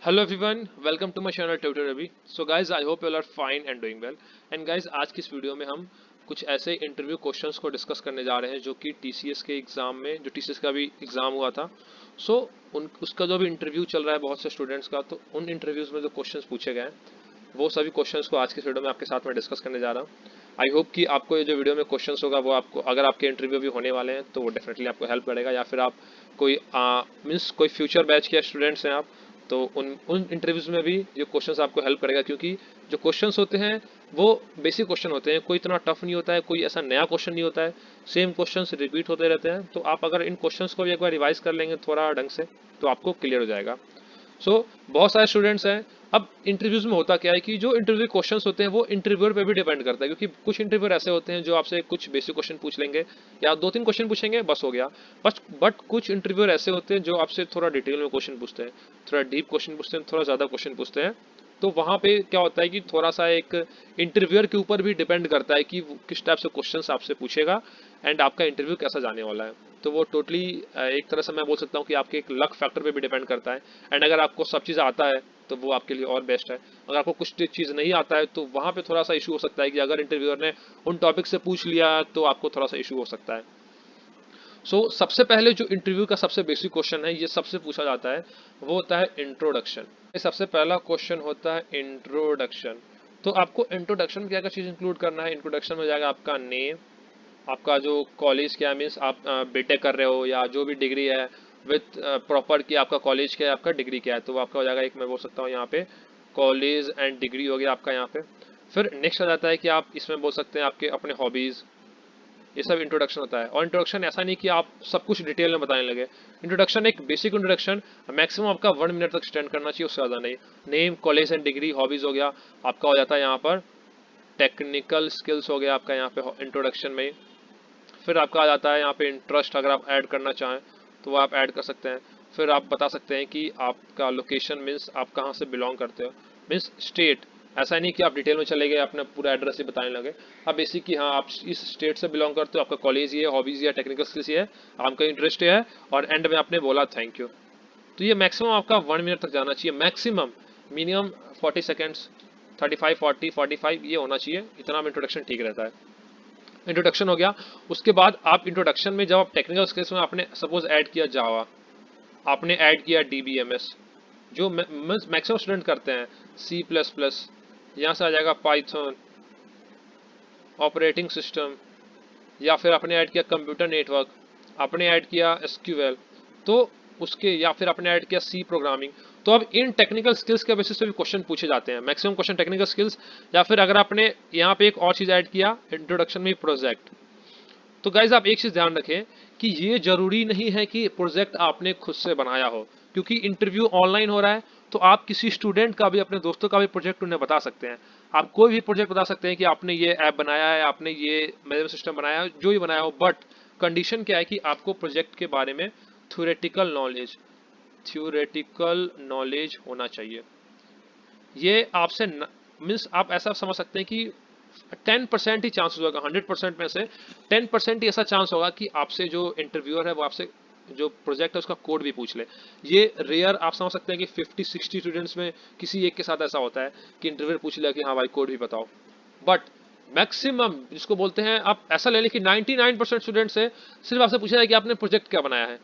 Hello everyone, welcome to my channel tutor Ravi. So guys, I hope you are fine and doing well. And guys, आज की इस video में हम कुछ ऐसे इंटरव्यू क्वेश्चंस को डिस्कस करने जा रहे हैं जो कि टीसीएस के एग्जाम में, जो टीसीएस का भी एग्जाम हुआ था। सो उन उसका जो भी इंटरव्यू चल रहा है बहुत से स्टूडेंट्स का, तो उन इंटरव्यूज में जो क्वेश्चंस पूछे गए हैं वो सभी क्वेश्चंस को आज की इस वीडियो में आपके साथ में डिस्कस करने जा रहा हूँ। आई होप कि आपको ये जो वीडियो में क्वेश्चंस होगा वो आपको, अगर आपके इंटरव्यू भी होने वाले हैं तो वो डेफिनेटली आपको हेल्प करेगा, या फिर आप कोई मीन्स कोई फ्यूचर बैच के स्टूडेंट्स हैं आप, तो उन उन इंटरव्यूज में भी ये क्वेश्चंस आपको हेल्प करेगा। क्योंकि जो क्वेश्चंस होते हैं वो बेसिक क्वेश्चन होते हैं, कोई इतना टफ नहीं होता है, कोई ऐसा नया क्वेश्चन नहीं होता है। सेम क्वेश्चंस रिपीट होते रहते हैं, तो आप अगर इन क्वेश्चंस को भी एक बार रिवाइज कर लेंगे थोड़ा ढंग से तो आपको क्लियर हो जाएगा। बहुत सारे स्टूडेंट्स हैं। अब इंटरव्यूज में होता क्या है कि जो इंटरव्यू क्वेश्चंस होते हैं वो इंटरव्यूअर पे भी डिपेंड करता है, क्योंकि कुछ इंटरव्यूअर ऐसे होते हैं जो आपसे कुछ बेसिक क्वेश्चन पूछ लेंगे या दो तीन क्वेश्चन पूछेंगे, बस हो गया। बट कुछ इंटरव्यूअर ऐसे होते हैं जो आपसे थोड़ा डिटेल में क्वेश्चन पूछते हैं, थोड़ा डीप क्वेश्चन पूछते हैं, थोड़ा ज़्यादा क्वेश्चन पूछते हैं। तो वहाँ पे क्या होता है कि थोड़ा सा एक इंटरव्यूअर के ऊपर भी डिपेंड करता है कि वो किस टाइप से क्वेश्चंस आपसे पूछेगा एंड आपका इंटरव्यू कैसा जाने वाला है। तो वो टोटली एक तरह से मैं बोल सकता हूँ कि आपके एक लक फैक्टर पे भी डिपेंड करता है। एंड अगर आपको सब चीज़ आता है तो वो आपके लिए और बेस्ट है। अगर आपको कुछ चीज़ नहीं आता है तो वहाँ पे थोड़ा सा इशू हो सकता है कि अगर इंटरव्यूअर ने उन टॉपिक से पूछ लिया तो आपको थोड़ा सा इशू हो सकता है। सबसे पहले जो इंटरव्यू का सबसे बेसिक क्वेश्चन है, ये सबसे पूछा जाता है, वो होता है इंट्रोडक्शन। ये सबसे पहला क्वेश्चन होता है इंट्रोडक्शन। तो आपको इंट्रोडक्शन में क्या क्या चीज़ इंक्लूड करना है? इंट्रोडक्शन में जाएगा आपका नेम, आपका जो कॉलेज क्या, मीन्स आप बीटेक कर रहे हो या जो भी डिग्री है, विथ प्रॉपर कि आपका कॉलेज क्या है, आपका डिग्री क्या है, तो वो आपका हो जाएगा एक, मैं बोल सकता हूँ यहाँ पे कॉलेज एंड डिग्री हो गया आपका यहाँ पे। फिर नेक्स्ट आ जाता है कि आप इसमें बोल सकते हैं आपके अपने हॉबीज़। ये सब इंट्रोडक्शन होता है। और इंट्रोडक्शन ऐसा नहीं कि आप सब कुछ डिटेल में बताने लगे। इंट्रोडक्शन एक बेसिक इंट्रोडक्शन मैक्सिमम आपका 1 मिनट तक स्टेंड करना चाहिए, उससे ज़्यादा नहीं। Name, college and degree, hobbies हो गया आपका, हो जाता है यहाँ पर टेक्निकल स्किल्स हो गया आपका यहाँ पे इंट्रोडक्शन में। फिर आपका आ जाता है यहाँ पे इंटरेस्ट, अगर आप ऐड करना चाहें तो वो आप ऐड कर सकते हैं। फिर आप बता सकते हैं कि आपका लोकेशन, मीन्स आप कहाँ से बिलोंग करते हो, मीन्स स्टेट। ऐसा नहीं कि आप डिटेल में चले गए अपना पूरा एड्रेस ही बताने लगे। आप बेसिक कि हाँ आप इस स्टेट से बिलोंग करते हो, आपका कॉलेज ये है, हॉबीज़ ये, टेक्निकल स्किल्स ये है, आपका इंटरेस्ट ये है, और एंड में आपने बोला थैंक यू। तो ये मैक्सिमम आपका 1 मिनट तक जाना चाहिए, मैक्सिमम। मिनिमम 40 सेकेंड्स, 35, 40, 45 ये होना चाहिए, इतना इंट्रोडक्शन ठीक रहता है। इंट्रोडक्शन हो गया। उसके बाद आप इंट्रोडक्शन में जब आप टेक्निकल स्किल्स में आपने सपोज ऐड किया जावा, आपने ऐड किया डीबीएमएस, जो मैक्सिमम स्टूडेंट करते हैं, सी प्लस प्लस, यहाँ से आ जाएगा पाइथन, ऑपरेटिंग सिस्टम, या फिर आपने ऐड किया कंप्यूटर नेटवर्क, आपने ऐड किया एसक्यूएल, तो उसके, या फिर आपने ऐड किया सी प्रोग्रामिंग। तो अब इन टेक्निकल स्किल्स के बेसिस पे भी क्वेश्चन पूछे जाते हैं, मैक्सिमम क्वेश्चन टेक्निकल स्किल्स। या फिर अगर आपने यहाँ पे एक और चीज़ ऐड किया इंट्रोडक्शन में, प्रोजेक्ट। तो गाइज आप एक चीज ध्यान रखें कि ये जरूरी नहीं है कि प्रोजेक्ट आपने खुद से बनाया हो, क्योंकि इंटरव्यू ऑनलाइन हो रहा है। तो आप किसी स्टूडेंट का भी, अपने दोस्तों का भी प्रोजेक्ट उन्हें बता सकते हैं। आप कोई भी प्रोजेक्ट बता सकते हैं कि आपने ये ऐप बनाया है, आपने ये मैनेजमेंट सिस्टम बनाया है, जो ही बनाया हो। बट कंडीशन क्या है कि आपको प्रोजेक्ट के बारे में थ्योरेटिकल नॉलेज होना चाहिए। ये आपसे मीन्स आप ऐसा समझ सकते हैं कि 10% ही चांस होगा, 100% में से 10% ही ऐसा चांस होगा कि आपसे जो इंटरव्यूअर है वो आपसे जो प्रोजेक्ट है उसका कोड भी पूछ ले। ये रेयर आप समझ सकते हैं कि 50-60 स्टूडेंट्स में किसी एक के साथ ऐसा होता है कि इंटरव्यूअर पूछ लिया कि हाँ भाई कोड भी बताओ। बट मैक्सिमम जिसको बोलते हैं, आप ऐसा ले लें कि 99% स्टूडेंट्स से सिर्फ आपसे पूछा है कि आपने प्रोजेक्ट क्या बनाया है।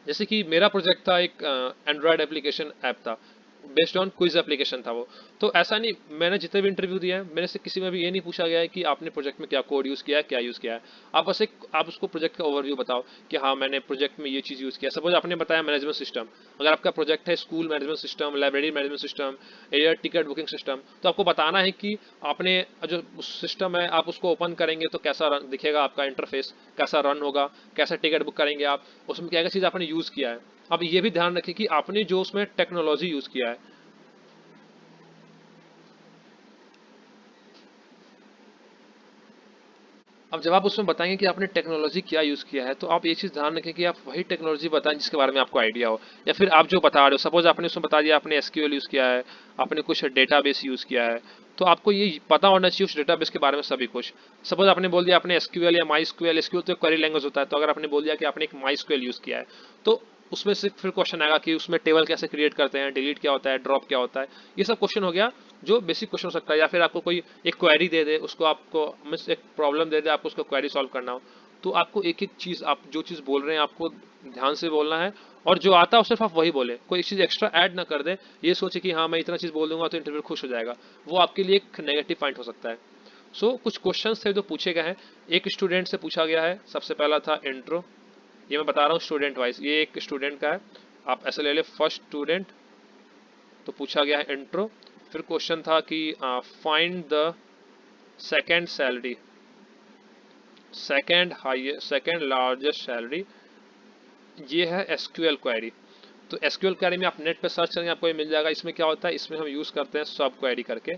जैसे कि मेरा प्रोजेक्ट था, एक एंड्रॉयड एप्लीकेशन ऐप था, बेस्ड ऑन क्विज एप्लीकेशन था वो। तो ऐसा नहीं, मैंने जितने भी इंटरव्यू दिए हैं मेरे से किसी में भी ये नहीं पूछा गया है कि आपने प्रोजेक्ट में क्या कोड यूज़ किया है, क्या यूज़ किया है। आप बस एक, आप उसको प्रोजेक्ट का ओवरव्यू बताओ कि हाँ मैंने प्रोजेक्ट में ये चीज़ यूज़ किया। सपोज आपने बताया मैनेजमेंट सिस्टम, अगर आपका प्रोजेक्ट है school management system, library management system, air ticket booking system, तो आपको बताना है कि आपने जो सिस्टम है आप उसको ओपन करेंगे तो कैसा दिखेगा, आपका इंटरफेस कैसा रन होगा, कैसे टिकट बुक करेंगे आप, उसमें क्या क्या चीज़ आपने यूज़ किया है। अब ये भी ध्यान रखें कि आपने जो उसमें टेक्नोलॉजी यूज़ किया है। अब जब आप उसमें बताएंगे कि आपने टेक्नोलॉजी क्या यूज़ किया है, तो आप ये चीज़ ध्यान रखें कि आप वही टेक्नोलॉजी बताएं जिसके बारे में आपको आइडिया हो। या फिर आप जो बता रहे हो, सपोज आपने उसमें बता दिया आपने एसक्यूएल यूज़ किया है, आपने कुछ डेटाबेस यूज़ किया है, तो आपको ये पता होना चाहिए उस डेटाबेस के बारे में सभी कुछ। सपोज आपने बोल दिया आपने एसक्यूएल या माई स्क्यूएल, एसक्यूएल तो क्वेरी लैंग्वेज होता है, तो अगर आपने बोल दिया कि आपने एक माई स्क्यूएल यूज़ किया है, तो उसमें से फिर क्वेश्चन आएगा कि उसमें टेबल कैसे क्रिएट करते हैं, डिलीट क्या होता है, ड्रॉप क्या होता है, ये सब क्वेश्चन हो गया जो बेसिक क्वेश्चन हो सकता है। या फिर आपको कोई एक क्वेरी दे दे, उसको आपको मीन्स एक प्रॉब्लम दे दे, आपको उसको क्वेरी सॉल्व करना हो, तो आपको एक एक चीज़, आप जो चीज़ बोल रहे हैं आपको ध्यान से बोलना है, और जो आता है सिर्फ आप वही बोले, कोई एक चीज़ एक्स्ट्रा ऐड ना कर दे। ये सोचे कि हाँ मैं इतना चीज़ बोल दूंगा तो इंटरव्यू खुश हो जाएगा, वो आपके लिए एक नेगेटिव पॉइंट हो सकता है। सो कुछ क्वेश्चंस थे जो पूछे गए हैं। एक स्टूडेंट से पूछा गया है, सबसे पहला था इंट्रो, ये मैं बता रहा हूँ स्टूडेंट वाइज, ये एक स्टूडेंट का है, आप ऐसे ले ले फर्स्ट स्टूडेंट। तो पूछा गया है इंट्रो, फिर क्वेश्चन था कि find the second salary, second largest salary, ये है एसक्यूएल क्वेरी। तो एसक्यूएल क्वेरी में आप नेट पे सर्च करेंगे आपको ये मिल जाएगा। इसमें क्या होता है, इसमें हम यूज़ करते हैं सब क्वेरी करके,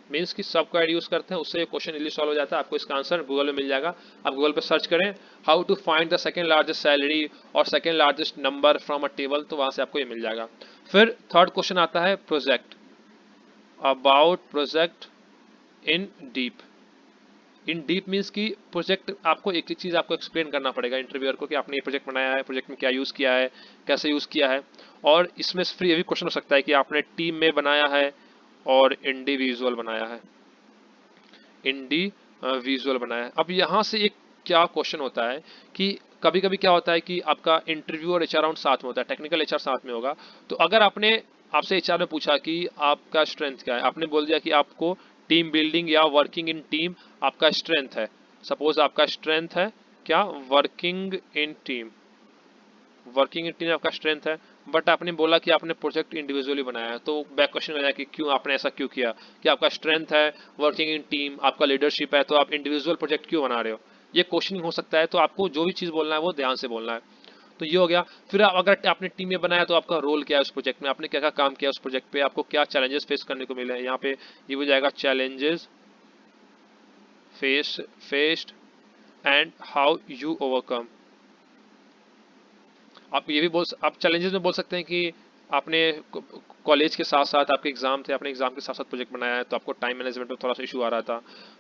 मीन्स कि सब क्वेरी यूज़ करते हैं, उससे ये क्वेश्चन इजीली सॉल्व हो जाता है। आपको इसका आंसर गूगल में मिल जाएगा, आप गूगल पे सर्च करें how to find the second largest salary और second largest number from a table, तो वहाँ से आपको ये मिल जाएगा। फिर थर्ड क्वेश्चन आता है project, about project in deep. In deep means कि प्रोजेक्ट, आपको एक एक चीज़ आपको एक्सप्लेन करना पड़ेगा इंटरव्यूअर को कि आपने ये प्रोजेक्ट बनाया है, प्रोजेक्ट में क्या यूज़ किया है, कैसे यूज़ किया है। और इसमें से फिर ये भी क्वेश्चन हो सकता है कि आपने टीम में बनाया है और इंडिविजुअल बनाया है, इंडिविजुअल बनाया है। अब यहाँ से एक क्या क्वेश्चन होता है कि कभी कभी क्या होता है कि आपका इंटरव्यू और एचआर राउंड साथ में होता है, टेक्निकल एचआर साथ में होगा। तो अगर आपने, आपसे एचआर ने पूछा कि आपका स्ट्रेंथ क्या है, आपने बोल दिया कि आपको टीम बिल्डिंग या वर्किंग इन टीम आपका स्ट्रेंथ है। सपोज आपका स्ट्रेंथ है क्या, working in team, working in team आपका स्ट्रेंथ है, बट आपने बोला कि आपने प्रोजेक्ट इंडिविजुअली बनाया है। तो बैक क्वेश्चन हो जाए कि क्यों आपने ऐसा क्यों किया, कि आपका स्ट्रेंथ है वर्किंग इन टीम, आपका लीडरशिप है, तो आप इंडिविजुअल प्रोजेक्ट क्यों बना रहे हो, ये क्वेश्चन हो सकता है। तो आपको जो भी चीज़ बोलना है वो ध्यान से बोलना है। तो ये हो गया। फिर अगर आपने टीम में बनाया तो आपका रोल क्या है उस प्रोजेक्ट में, आपने क्या क्या काम किया उस प्रोजेक्ट पे, आपको क्या चैलेंजेस फेस करने को मिले हैं। यहाँ पे ये हो जाएगा challenges faced and how you overcome. आप ये भी आप चैलेंजेस में बोल सकते हैं कि आपने कॉलेज के साथ साथ आपके एग्जाम थे, आपने एग्जाम के साथ साथ प्रोजेक्ट बनाया है, तो आपको टाइम मैनेजमेंट में थोड़ा सा इशू आ रहा था।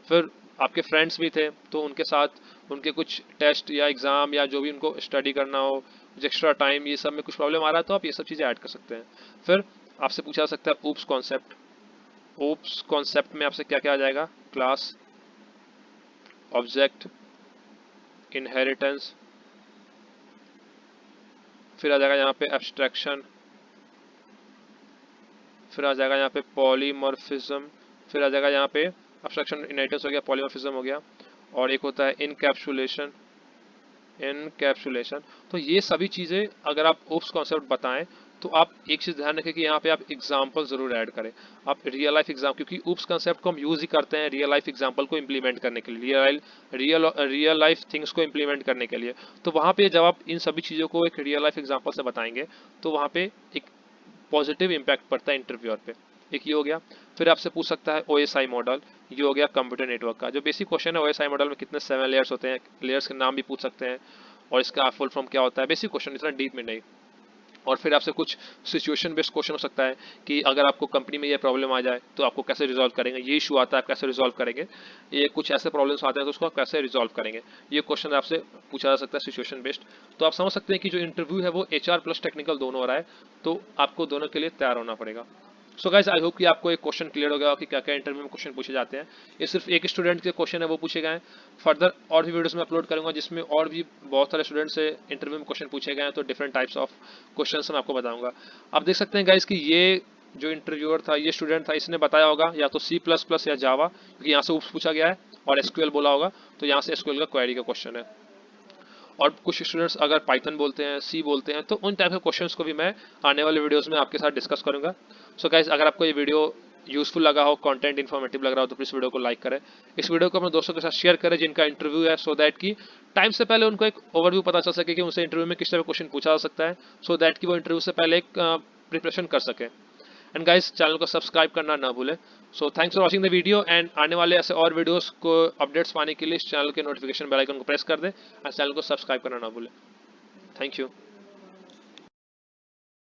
फिर आपके फ्रेंड्स भी थे तो उनके साथ उनके कुछ टेस्ट या एग्जाम या जो भी उनको स्टडी करना हो, कुछ एक्स्ट्रा टाइम, ये सब में कुछ प्रॉब्लम आ रहा है, तो आप ये सब चीज़ें ऐड कर सकते हैं। फिर आपसे पूछा जा सकता है ऊप्स कॉन्सेप्ट, ऊप्स कॉन्सेप्ट में आपसे क्या क्या आ जाएगा, क्लास, ऑब्जेक्ट, इनहेरिटेंस, फिर आ जाएगा यहाँ पे एब्स्ट्रैक्शन, फिर आ जाएगा यहाँ पे पॉलीमॉर्फिज्म, फिर आ जाएगा यहाँ पे एब्स्ट्रैक्शन इनहेरिटेंस हो गया, पॉलीमॉर्फिज्म हो गया, और एक होता है इनकैप्सुलेशन, इनकैप्सुलेशन। तो ये सभी चीज़ें अगर आप ओप्स कॉन्सेप्ट बताएं तो आप एक चीज़ ध्यान रखें कि यहाँ पे आप एग्जाम्पल जरूर ऐड करें, आप रियल लाइफ एग्जाम, क्योंकि ओप्स कॉन्सेप्ट को हम यूज ही करते हैं रियल लाइफ एग्जाम्पल को इम्प्लीमेंट करने के लिए, रियल लाइफ थिंग्स को इम्प्लीमेंट करने के लिए। तो वहाँ पे जब आप इन सभी चीज़ों को एक रियल लाइफ एग्जाम्पल से बताएंगे तो वहाँ पे एक पॉजिटिव इम्पैक्ट पड़ता है इंटरव्यूअर पे। एक ये हो गया। फिर आपसे पूछ सकता है ओएसआई मॉडल, ये हो गया कंप्यूटर नेटवर्क का जो बेसिक क्वेश्चन है। ओएसआई मॉडल में कितने 7 लेयर्स होते हैं, लेयर्स के नाम भी पूछ सकते हैं, और इसका फुल फॉर्म क्या होता है, बेसिक क्वेश्चन, इतना डीप में नहीं। और फिर आपसे कुछ सिचुएशन बेस्ड क्वेश्चन हो सकता है कि अगर आपको कंपनी में ये प्रॉब्लम आ जाए तो आपको कैसे रिजॉल्व करेंगे, ये इशू आता है आप कैसे रिजॉल्व करेंगे, ये कुछ ऐसे प्रॉब्लम्स आते हैं तो उसको आप कैसे रिजॉल्व करेंगे, ये क्वेश्चन आपसे पूछा जा सकता है सिचुएशन बेस्ड। तो आप समझ सकते हैं कि जो इंटरव्यू है वो एचआर प्लस टेक्निकल दोनों हो रहा है, तो आपको दोनों के लिए तैयार होना पड़ेगा। सो गाइस आई होप कि आपको एक क्वेश्चन क्लियर हो गया कि क्या क्या इंटरव्यू में क्वेश्चन पूछे जाते हैं। ये सिर्फ एक स्टूडेंट के क्वेश्चन है वो पूछे गए हैं, फर्दर और भी वीडियोस में अपलोड करूंगा जिसमें और भी बहुत सारे स्टूडेंट से इंटरव्यू में क्वेश्चन पूछे गए हैं, तो डिफरेंट टाइप्स ऑफ क्वेश्चन मैं आपको बताऊंगा। आप देख सकते हैं गाइस कि ये जो इंटरव्यूअर था, ये स्टूडेंट था, इसने बताया होगा या तो C++ या जावा, क्योंकि यहाँ से ऊप्स पूछा गया है, और एसक्यूएल बोला होगा, तो यहाँ से एसक्यूएल का क्वेरी का क्वेश्चन है। और कुछ स्टूडेंट्स अगर पाइथन बोलते हैं, सी बोलते हैं, तो उन टाइप के क्वेश्चंस को भी मैं आने वाले वीडियोस में आपके साथ डिस्कस करूंगा। सो गाइस अगर आपको ये वीडियो यूजफुल लगा हो, कंटेंट इन्फॉर्मेटिव लग रहा हो, तो प्लीज वीडियो को लाइक करें, इस वीडियो को अपने दोस्तों के साथ शेयर करें जिनका इंटरव्यू है, सो दैट कि टाइम से पहले उनको एक ओवरव्यू पता चल सके कि उनसे इंटरव्यू में किस तरह क्वेश्चन पूछा जा सकता है, सो दैट कि वो इंटरव्यू से पहले एक प्रिपरेशन कर सके। एंड गाइस चैनल को सब्सक्राइब करना ना भूलें। So thanks for watching the video, and आने वाले ऐसे और वीडियोस को अपडेट्स पाने के लिए इस चैनल के नोटिफिकेशन बेल आइकन को प्रेस कर दें और चैनल को सब्सक्राइब करना ना भूलें। Thank you.